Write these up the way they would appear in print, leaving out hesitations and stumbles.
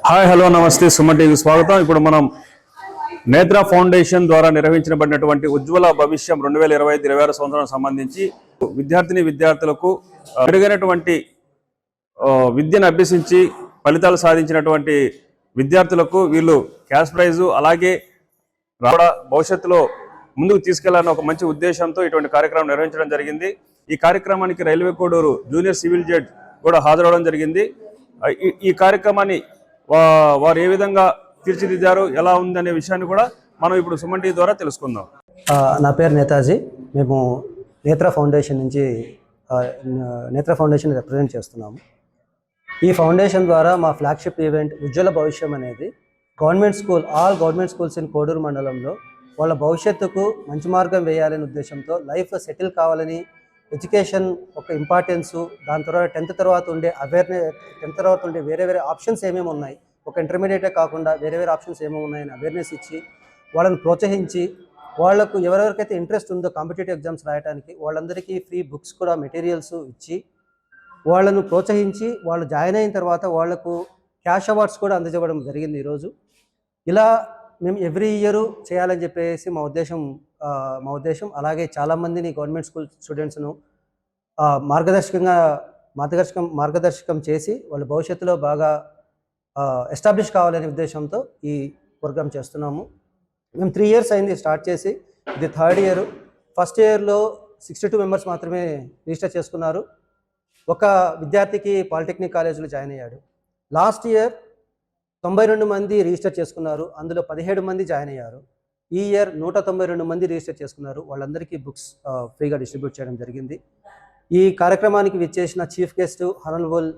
Hi hello నమస్తే సుమన్ టీవీకి స్వాగతం. ఇప్పుడు మనం నేత్ర ఫౌండేషన్ ద్వారా నిర్వహించబడినటువంటి ఉజ్వల భవిష్యం 2025-26 సంవత్సరానికి సంబంధించి విద్యార్థులకు మెరుగైనటువంటి విద్యను అభ్యసించి ఫలితాలు సాధించినటువంటి విద్యార్థులకు వీళ్ళు క్యాష్ ప్రైజు అలాగే భవిష్యత్తులో ముందుకు తీసుకెళ్లాలని ఒక మంచి ఉద్దేశంతో ఇటువంటి కార్యక్రమం నిర్వహించడం జరిగింది. ఈ కార్యక్రమానికి railway Koduru junior civil judge కూడా హాజరవడం జరిగింది. ఈ కార్యక్రమాన్ని వారు ఏ విధంగా తీర్చిదిద్దారు, ఎలా ఉందనే విషయాన్ని కూడా మనం ఇప్పుడు సుమన్ టీవీ ద్వారా తెలుసుకుందాం. నా పేరు నేతాజీ. మేము నేత్ర ఫౌండేషన్ నుంచి నేత్ర ఫౌండేషన్ రిప్రజెంట్ చేస్తున్నాము. ఈ ఫౌండేషన్ ద్వారా మా ఫ్లాగ్షిప్ ఈవెంట్ ఉజ్వల భవిష్యం అనేది all government schools in Koduru మండలంలో వాళ్ళ భవిష్యత్తుకు మంచి మార్గం వేయాలనే ఉద్దేశంతో లైఫ్ సెటిల్ కావాలని, ఎడ్యుకేషన్ ఒక ఇంపార్టెన్సు, దాని తర్వాత 10th తర్వాత ఉండే అవేర్నెస్, 10th తర్వాత ఉండే వేరే ఆప్షన్స్ ఏమేమి ఉన్నాయి, ఒక ఇంటర్మీడియటే కాకుండా వేరే ఆప్షన్స్ ఏమేమి ఉన్నాయని అవేర్నెస్ ఇచ్చి వాళ్ళని ప్రోత్సహించి, వాళ్లకు ఎవరెవరికైతే ఇంట్రెస్ట్ ఉందో కాంపిటేటివ్ ఎగ్జామ్స్ రాయడానికి వాళ్ళందరికీ ఫ్రీ బుక్స్ కూడా మెటీరియల్స్ ఇచ్చి వాళ్ళను ప్రోత్సహించి వాళ్ళు జాయిన్ అయిన తర్వాత వాళ్లకు క్యాష్ అవార్డ్స్ కూడా అందజేయడం జరిగింది ఈరోజు. ఇలా మేము ఎవ్రీ ఇయర్ చేయాలని చెప్పేసి మా ఉద్దేశం. అలాగే చాలామందిని గవర్నమెంట్ స్కూల్ స్టూడెంట్స్ను మార్గదర్శకం చేసి వాళ్ళ భవిష్యత్తులో బాగా ఎస్టాబ్లిష్ కావాలనే ఉద్దేశంతో ఈ ప్రోగ్రామ్ చేస్తున్నాము. మేము 3 years అయింది స్టార్ట్ చేసి, ఇది 3rd year. ఫస్ట్ ఇయర్లో 62 members మాత్రమే రిజిస్టర్ చేసుకున్నారు. ఒక విద్యార్థికి పాలిటెక్నిక్ కాలేజీలో జాయిన్ అయ్యాడు. లాస్ట్ ఇయర్ 92 మంది రిజిస్టర్ చేసుకున్నారు, అందులో 17 మంది జాయిన్ అయ్యారు. ఈ ఇయర్ 192 మంది రిజిస్టర్ చేసుకున్నారు. వాళ్ళందరికీ బుక్స్ ఫ్రీగా డిస్ట్రిబ్యూట్ చేయడం జరిగింది. ఈ కార్యక్రమానికి విచ్చేసిన chief guest honourable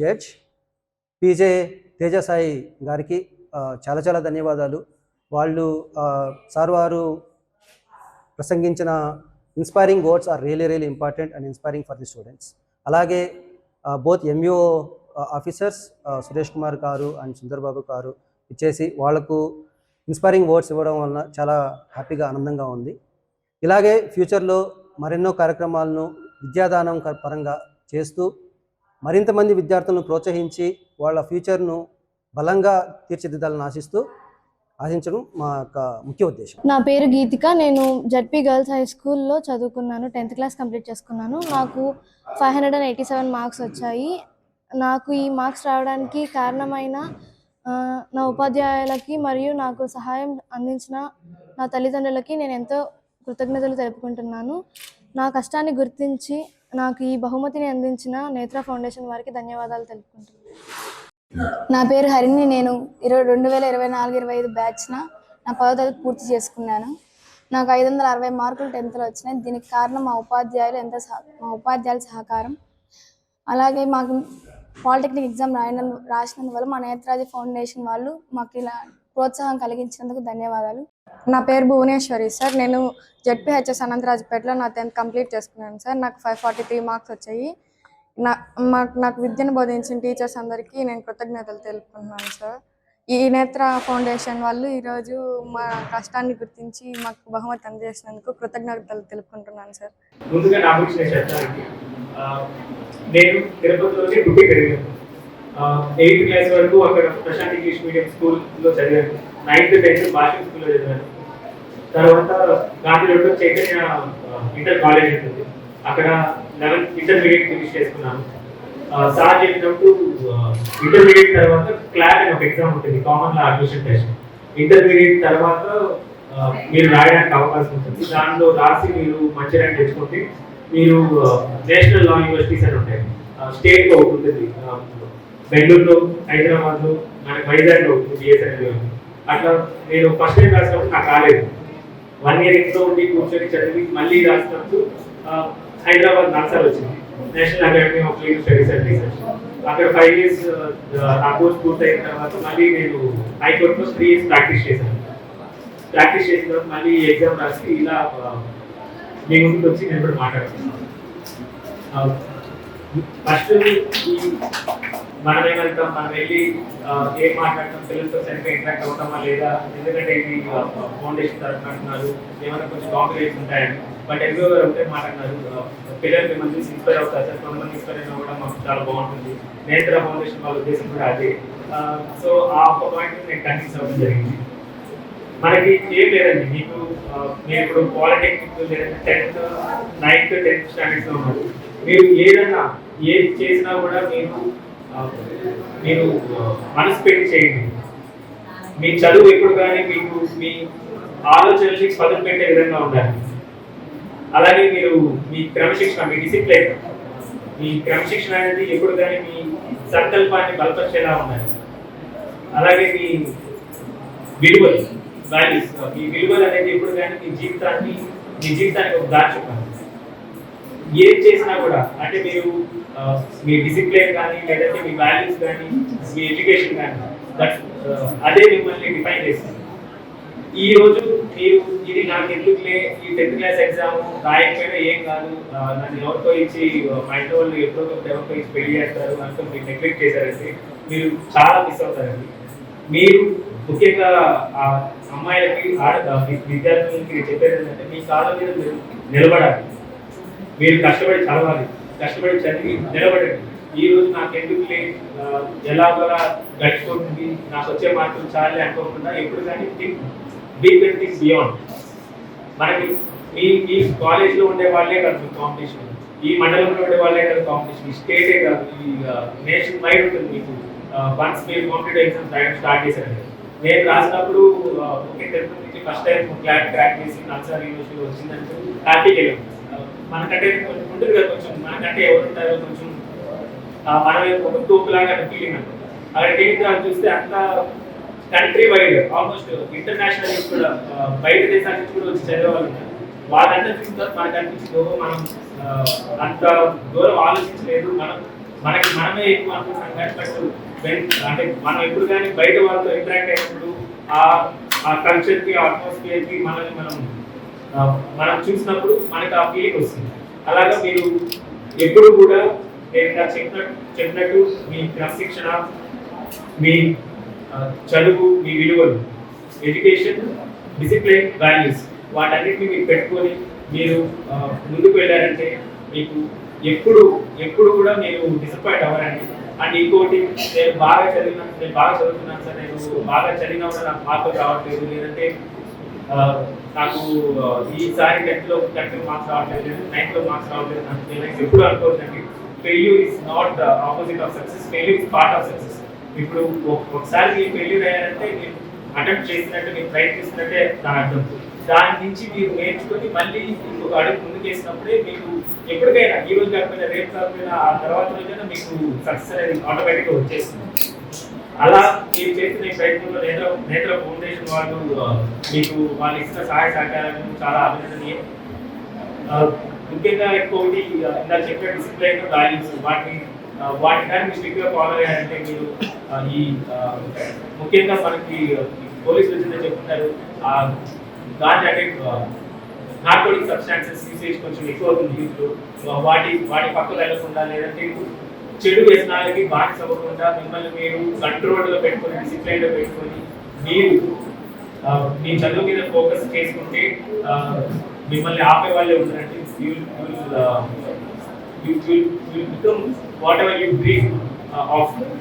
judge PJ Tejasai గారికి చాలా ధన్యవాదాలు. వాళ్ళు వారు ప్రసంగించిన inspiring words are really important and inspiring for the students. అలాగే both MEO officers Suresh Kumar గారు అండ్ సుందర్బాబు గారు ఇచ్చేసి వాళ్లకు ఇన్స్పైరింగ్ వర్డ్స్ ఇవ్వడం వలన చాలా హ్యాపీగా, ఆనందంగా ఉంది. ఇలాగే ఫ్యూచర్లో మరెన్నో కార్యక్రమాలను విద్యాదానం పరంగా చేస్తూ మరింత మంది విద్యార్థులను ప్రోత్సహించి వాళ్ళ ఫ్యూచర్ను బలంగా తీర్చిదిద్దాలని ఆశించడం మా యొక్క ముఖ్య ఉద్దేశం. నా పేరు గీతిక. నేను జడ్పీ గర్ల్స్ హై స్కూల్లో చదువుకున్నాను. 10th class కంప్లీట్ చేసుకున్నాను. నాకు 587 మార్క్స్ వచ్చాయి. నాకు ఈ మార్క్స్ రావడానికి కారణమైన నా ఉపాధ్యాయులకి మరియు నాకు సహాయం అందించిన నా తల్లిదండ్రులకి నేను ఎంతో కృతజ్ఞతలు తెలుపుకుంటున్నాను. నా కష్టాన్ని గుర్తించి నాకు ఈ బహుమతిని అందించిన నేత్ర ఫౌండేషన్ వారికి ధన్యవాదాలు తెలుపుకుంటున్నాను. నా పేరు హరిణి. నేను 2024-25 బ్యాచ్న నా 10వ తరగతి పూర్తి చేసుకున్నాను. నాకు 560 మార్కులు 10thలో వచ్చినాయి. దీనికి కారణం మా ఉపాధ్యాయుల సహకారం. అలాగే మాకు పాలిటెక్నిక్ ఎగ్జామ్ రాసినందువల్ల మా నేత్రాజీ ఫౌండేషన్ వాళ్ళు మాకు ఇలా ప్రోత్సాహం కలిగించినందుకు ధన్యవాదాలు. నా పేరు భువనేశ్వరి సార్. నేను జడ్పీహెచ్ఎస్ అనంతరాజపేటలో నా 10th కంప్లీట్ చేసుకున్నాను సార్. నాకు 543 మార్క్స్ వచ్చాయి. నాకు విద్యను బోధించిన టీచర్స్ అందరికీ నేను కృతజ్ఞతలు తెలుపుకుంటున్నాను సార్. ఈ నేత్ర ఫౌండేషన్ వాళ్ళు ఈరోజు మా కష్టాన్ని గుర్తించి మాకు బహుమతి అందజేసినందుకు కృతజ్ఞతలు తెలుపుకుంటున్నాను సార్. ముందుగా నా గురించి చెప్పడానికి, నేను తిరుపతిలోనే పుట్టి పెరిగాను. 8th class వరకు అక్కడ ప్రశాంత్ ఇంగ్లీష్ మీడియం స్కూల్లో చదివాను. 9th 10th భాష స్కూల్లో చదివాను. తర్వాత గాంధీ రోడ్లో చైతన్య ఇంటర్ కాలేజ్ ఉంటుంది, అక్కడ 11th ఇంటర్మీడియట్ ఫినిష్ చేసుకున్నాను. సార్ చెప్పినప్పుడు ఇంటర్మీడియట్ తర్వాత క్లాట్ అని ఒక ఎగ్జామ్ ఉంటుంది, కామన్ లా అడ్మిషన్ టెస్ట్. ఇంటర్మీడియట్ తర్వాత మీరు రాయడానికి అవకాశం ఉంటుంది. దానిలో రాసి మీరు మంచి ర్యాంక్ తెచ్చుకుంటే మీరు నేషనల్ లా యూనివర్సిటీస్ అని ఉంటాయి. స్టేట్లో ఒకటి ఉంటుంది, బెంగళూరులో, హైదరాబాద్లో, మనకి వైజాగ్లో బిఎస్ఎన్ఎల్. అట్లా నేను ఫస్ట్ టైం రాసినప్పుడు నాకు కాలేదు. 1 year ఇంట్లో ఉండి కూర్చొని చదివి మళ్ళీ రాసినప్పుడు హైదరాబాద్ నాసాలు వచ్చింది, national academy of legal studies and research. అక్కడ 5 years ఆ కోర్స్ పూర్తయిన తర్వాత మళ్ళీ నేను హైకోర్టులో 3 years ప్రాక్టీస్ చేశాను. ప్రాక్టీస్ చేసిన తర్వాత మళ్ళీ ఎగ్జామ్ రాసి ఇలా మీ ముందుకు వచ్చి నేను కూడా మాట్లాడుతున్నాను. ఫస్ట్ మనం ఏమంటాం, మనం వెళ్ళి ఏం మాట్లాడతాం, పిల్లలతో సరిగ్గా ఇంట్రాక్ట్ అవుతామా లేదా, ఎందుకంటే ఇది ఫౌండేషన్ తరఫున అంటున్నారు, ఏమైనా కొంచెం కాంప్లికేట్స్ ఉంటాయని. బట్ ఎవ్రీ ఒకటే మాట అన్నారు, పిల్లలు మిమ్మల్ని ఇన్స్పైర్ అవుతారు సార్, కొంతమంది ఇన్స్పైర్ అయినా కూడా మాకు చాలా బాగుంటుంది. నేత్ర ఫౌండేషన్ వాళ్ళ ఉద్దేశం కూడా అదే. సో ఆ ఒక పాయింట్ నేను కన్విన్స్ అవ్వడం జరిగింది. మనకి ఏం లేదండి, మీకు మీరు ఇప్పుడు పాలిటెక్నిక్ లేదంటే 10th 9th 10th స్టాండర్డ్స్లో ఉన్నారు. మీరు ఏదన్నా ఏది చేసినా కూడా మీరు మనసు పెట్టి చేయండి. మీ చదువు ఎప్పుడు కానీ మీకు మీ ఆలోచనలకి పదును పెట్టే విధంగా ఉండాలి. అలాగే మీరు మీ క్రమశిక్షణ, మీ డిసిప్లైన్, మీ క్రమశిక్షణ అనేది ఎప్పుడు కానీ మీ సంకల్పాన్ని బలపరిచేలా ఉండాలి. అలాగే మీ విలువలు, వాల్యూస్, మీ విలువలు అనేది ఎప్పుడు కానీ మీ జీవితానికి ఒక దారి చూపాలి. ఏం చేసినా కూడా అంటే మీరు మీ డిసిప్లైన్ కానీ లేదంటే మీ వాల్యూస్ కానీ మీ ఎడ్యుకేషన్ కానీ అదే మిమ్మల్ని డిఫైన్ చేస్తుంది. ఈ రోజు మీరు ఇది నాకు ఎందుకులే, ఈ 10th క్లాస్ ఎగ్జామ్ రాయకపోయినా ఏం కాదు, నన్ను ఎవరితో ఇచ్చి మా ఇంట్లో వాళ్ళు ఎవరితో ఇచ్చి పెళ్లి చేస్తారు అంటూ మీరు నెగ్లెక్ట్ చేశారంటే మీరు చాలా మిస్ అవుతారండి. మీరు ముఖ్యంగా ఆ అమ్మాయిలకి విద్యార్థులకి చెప్పేది ఏంటంటే మీ కాళ్ళ మీద మీరు నిలబడాలి. మీరు కష్టపడి చదవాలి, కష్టపడి చదివి నిలబడండి. ఈ రోజు నాకు ఎందుకులే, ఎలాగోలా గడిచిపోతుంది, నాకు వచ్చే మార్కులు చాలే అనుకోకుండా ఎప్పుడు కానీ థింక్ బియాండ్. మనకి ఈ కాలేజ్లో ఉండే వాళ్ళే కాదు కాంపిటీషన్, ఈ మండలంలో ఉండే వాళ్ళే కాదు కాంపిటీషన్, ఈ స్టేటే కాదు, ఈ నేషన్ వైడ్ ఉంటుంది. మీకు వన్స్ మీరు కాంపిటేటివ్ ఎగ్జామ్స్ రాయడం స్టార్ట్ చేశారండి. నేను రాసినప్పుడు ఫస్ట్ టైం క్రాక్ చేసి నల్సార్ యూనివర్సిటీ వచ్చిందంటే హ్యాపీగా వెళ్ళాము. మనకంటే కొంచెం ఉంటుంది కదా, కొంచెం మనకంటే ఎవరు ఉంటారో కొంచెం మనం ఒక తోపులాగా ఫీలింగ్ అంటే అక్కడికి వెళ్ళిన తర్వాత చూస్తే అంత కంట్రీ వైడ్ ఆల్మోస్ట్ ఇంటర్నేషనల్ కూడా బయట దేశాల నుంచి కూడా వచ్చి చదివేవాళ్ళు ఉన్నారు. వాళ్ళంతా చూసిన తర్వాత మనకు అనిపించింది మనం అంత దూరం ఆలోచించలేదు, మనమే ఎక్కువ అనుకుంటున్నాం. కానీ అంటే మనం ఎప్పుడు కానీ బయట వాళ్ళతో ఇంటరాక్ట్ అయినప్పుడు ఆ కల్చర్కి, అట్మాస్ఫియర్కి మనం చూసినప్పుడు మనకు ఆ ఫీలింగ్ వస్తుంది. అలాగా మీరు ఎప్పుడు కూడా నేను చెప్పినట్టు మీ క్రమశిక్షణ, మీ చదువు, మీ విలువలు, ఎడ్యుకేషన్, డిసిప్లిన్, వాల్యూస్ వాటన్నిటిని మీరు పెట్టుకొని మీరు ముందుకు వెళ్ళారంటే మీకు ఎప్పుడు కూడా మీరు డిసప్పాయింట్ అవ్వరండి. అండ్ ఇంకోటి, నేను బాగా చదువుతున్నాను సార్, నేను బాగా చదివినా కూడా నాకు మార్కులు రావట్లేదు, లేదంటే నాకు ఈసారి 10th మార్క్స్ రావట్లేదు, 9th మార్క్స్ రావట్లేదు, నాకు ఎప్పుడు అనుకోవద్దండి. Failure is not opposite of success, failure is part of success. ఇప్పుడు ఒకసారి మీరు ఫెయిల్యూర్ అయ్యారంటే మీరు అటెంప్ట్ చేసినట్టు, మీరు ప్రయత్నిస్తున్నట్టే దాని అర్థం. దాని నుంచి మీరు నేర్చుకొని మళ్ళీ ఇంకొక అడుగు ముందుకు వేసినప్పుడే మీకు ఎప్పటికైనా, ఈ రోజు కాకపోయినా రేపు కాకపోయినా ఆ తర్వాత రోజైనా మీకు సక్సెస్ అనేది ఆటోమేటిక్గా వచ్చేస్తుంది. అలా మీరు చేస్తున్న ఈ ప్రయత్నంలో నేత్ర ఫౌండేషన్ వాళ్ళు మీకు వాళ్ళు ఇచ్చిన సహాయ సహకారాలను చాలా అభినందనీయం. ముఖ్యంగా ఇంకొకటి ఇలా చెప్పే డిసిప్లైన్, వాల్యూస్ వాటిని కానీ మీరు స్ట్రిక్ట్గా ఫాలో అయ్యారంటే మీరు ఈ ముఖ్యంగా మనకి పోలీసులు వచ్చిందని చెప్తున్నారు, దాన్ని అంటే నార్కోటిక్ సబ్స్టాన్సెస్ యూసేజ్ కొంచెం ఎక్కువ అవుతుంది యూత్లో. వాటి పక్కన వెళ్ళకుండా, లేదంటే చెడు వ్యసనాలకి బానిస అవ్వకుండా మిమ్మల్ని మీరు కంట్రోల్గా పెట్టుకొని, డిసిప్లైన్లో పెట్టుకొని మీరు మీ చదువు మీద ఫోకస్ చేసుకుంటే మిమ్మల్ని ఆపే వాళ్ళే ఉంటారంటే you will become whatever you dream of.